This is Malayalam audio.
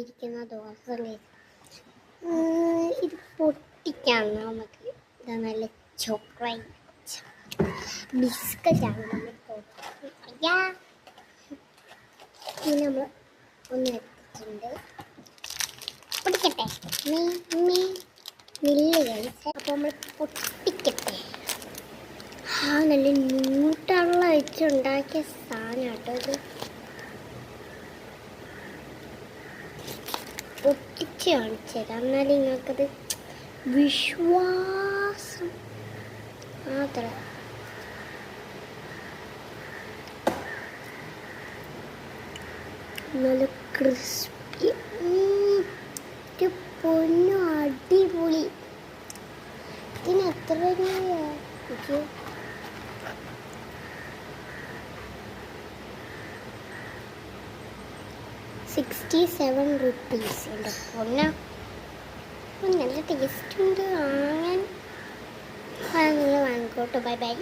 ഇരിക്കുന്ന ദോശ ഇത് പൊട്ടിക്കാം നമുക്ക്. ഇതാ നല്ല ചോക്ലേറ്റ് ബിസ്ക്കറ്റാണ് നമ്മൾ അയ്യാ ഇനി നമ്മൾ ഒന്ന് എടുത്തിട്ടുണ്ട്. പൊട്ടിക്കട്ടെ നില്ല് കഴിച്ച്. അപ്പോൾ നമ്മൾ പൊട്ടിക്കട്ടെ. നല്ല ന്യൂട്ടുള്ള വെച്ചുണ്ടാക്കിയ സാധനം കേട്ടോ ഇത്. പൊട്ടിച്ച് കാണിച്ചു തരാം, എന്നാലും നിങ്ങൾക്കത് വിശ്വാസം മാത്രം. നല്ല ക്രിസ്പി, പൊന്നു അടിപൊളി. ഇതിന് എത്ര രൂപയാ? 67 rupees. എൻ്റെ പൊന്ന നല്ല ടേസ്റ്റ് ഉണ്ട്. വാങ്ങാൻ വാങ്ങിക്കോട്ടെ. Bye bye.